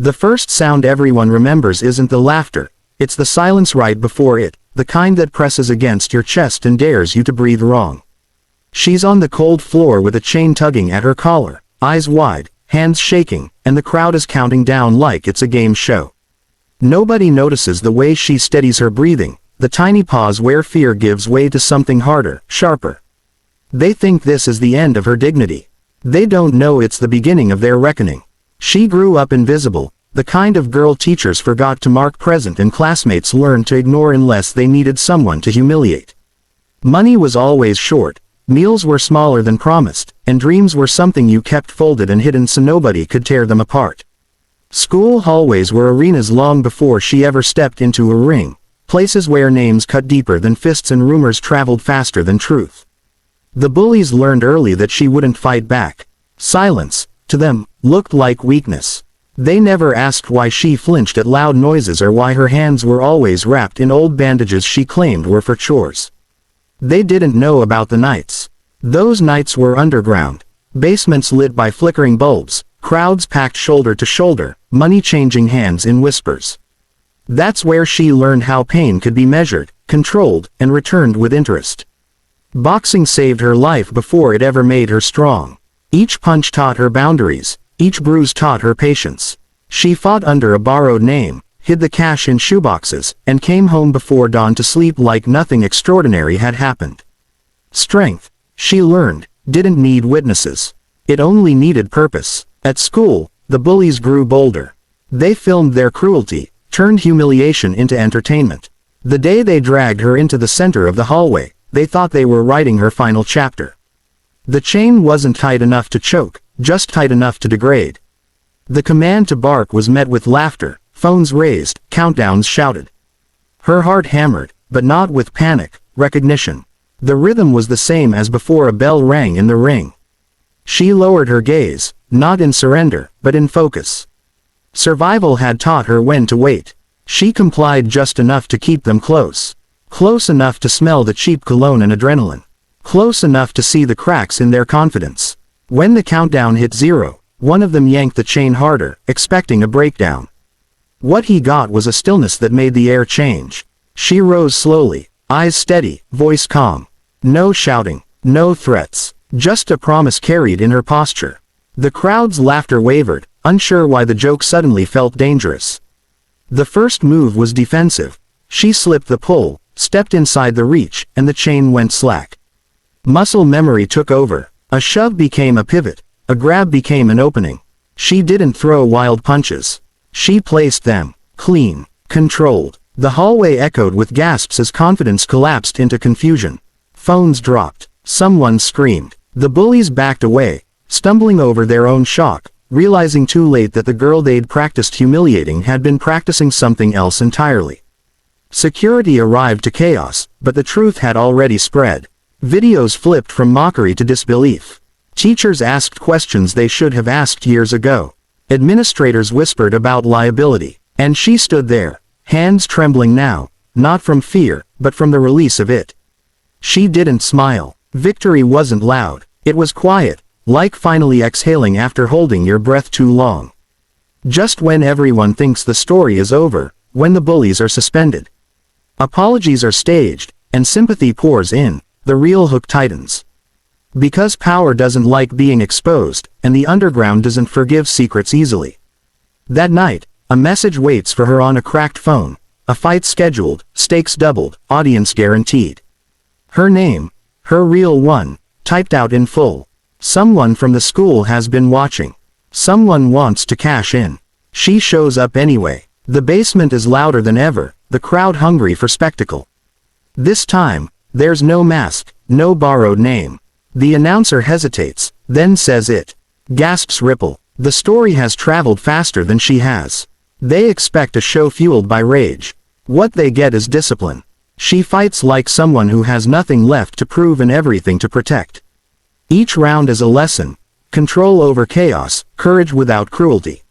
The first sound everyone remembers isn't the laughter, it's the silence right before it, the kind that presses against your chest and dares you to breathe wrong. She's on the cold floor with a chain tugging at her collar, eyes wide, hands shaking, and the crowd is counting down like it's a game show. Nobody notices the way she steadies her breathing, the tiny pause where fear gives way to something harder, sharper. They think this is the end of her dignity. They don't know it's the beginning of their reckoning. She grew up invisible, the kind of girl teachers forgot to mark present and classmates learned to ignore unless they needed someone to humiliate. Money was always short, meals were smaller than promised, and dreams were something you kept folded and hidden so nobody could tear them apart. School hallways were arenas long before she ever stepped into a ring, places where names cut deeper than fists and rumors traveled faster than truth. The bullies learned early that she wouldn't fight back. Silence, to them, looked like weakness. They never asked why she flinched at loud noises or why her hands were always wrapped in old bandages she claimed were for chores. They didn't know about the nights. Those nights were underground, basements lit by flickering bulbs, crowds packed shoulder to shoulder, money changing hands in whispers. That's where she learned how pain could be measured, controlled, and returned with interest. Boxing saved her life before it ever made her strong. Each punch taught her boundaries, each bruise taught her patience. She fought under a borrowed name, hid the cash in shoeboxes, and came home before dawn to sleep like nothing extraordinary had happened. Strength, she learned, didn't need witnesses. It only needed purpose. At school, the bullies grew bolder. They filmed their cruelty, turned humiliation into entertainment. The day they dragged her into the center of the hallway, they thought they were writing her final chapter. The chain wasn't tight enough to choke, just tight enough to degrade. The command to bark was met with laughter, phones raised, countdowns shouted. Her heart hammered, but not with panic, recognition. The rhythm was the same as before a bell rang in the ring. She lowered her gaze, not in surrender, but in focus. Survival had taught her when to wait. She complied just enough to keep them close. Close enough to smell the cheap cologne and adrenaline. Close enough to see the cracks in their confidence. When the countdown hit 0, one of them yanked the chain harder, expecting a breakdown. What he got was a stillness that made the air change. She rose slowly, eyes steady, voice calm. No shouting, no threats, just a promise carried in her posture. The crowd's laughter wavered, unsure why the joke suddenly felt dangerous. The first move was defensive. She slipped the pull, stepped inside the reach, and the chain went slack. Muscle memory took over. A shove became a pivot. A grab became an opening. She didn't throw wild punches. She placed them, clean, controlled. The hallway echoed with gasps as confidence collapsed into confusion. Phones dropped. Someone screamed. The bullies backed away, stumbling over their own shock, realizing too late that the girl they'd practiced humiliating had been practicing something else entirely. Security arrived to chaos, but the truth had already spread. Videos flipped from mockery to disbelief. Teachers asked questions they should have asked years ago. Administrators whispered about liability. And she stood there, hands trembling now, not from fear, but from the release of it. She didn't smile. Victory wasn't loud. It was quiet, like finally exhaling after holding your breath too long. Just when everyone thinks the story is over, when the bullies are suspended. Apologies are staged, and sympathy pours in, the real hook tightens. Because power doesn't like being exposed, and the underground doesn't forgive secrets easily. That night, a message waits for her on a cracked phone, a fight scheduled, stakes doubled, audience guaranteed. Her name, her real one, typed out in full. Someone from the school has been watching. Someone wants to cash in. She shows up anyway. The basement is louder than ever, the crowd hungry for spectacle. This time, there's no mask, no borrowed name. The announcer hesitates, then says it. Gasps ripple. The story has traveled faster than she has. They expect a show fueled by rage. What they get is discipline. She fights like someone who has nothing left to prove and everything to protect. Each round is a lesson. Control over chaos, courage without cruelty.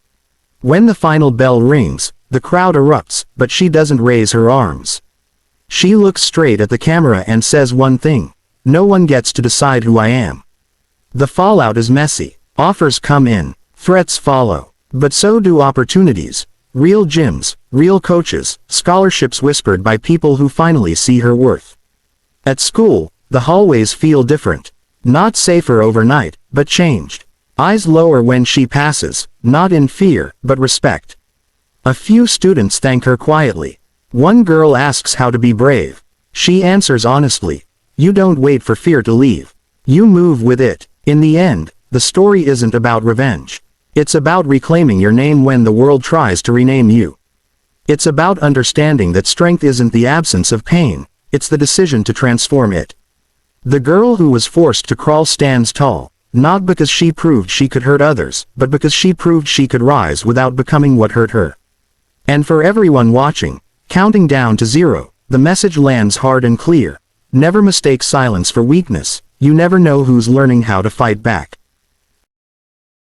When the final bell rings, the crowd erupts, but she doesn't raise her arms. She looks straight at the camera and says one thing. No one gets to decide who I am. The fallout is messy. Offers come in. Threats follow. But so do opportunities. Real gyms, real coaches, scholarships whispered by people who finally see her worth. At school, the hallways feel different. Not safer overnight, but changed. Eyes lower when she passes, not in fear, but respect. A few students thank her quietly. One girl asks how to be brave. She answers honestly. You don't wait for fear to leave. You move with it. In the end, the story isn't about revenge. It's about reclaiming your name when the world tries to rename you. It's about understanding that strength isn't the absence of pain, it's the decision to transform it. The girl who was forced to crawl stands tall, not because she proved she could hurt others, but because she proved she could rise without becoming what hurt her. And for everyone watching, counting down to 0, the message lands hard and clear. Never mistake silence for weakness. You never know who's learning how to fight back.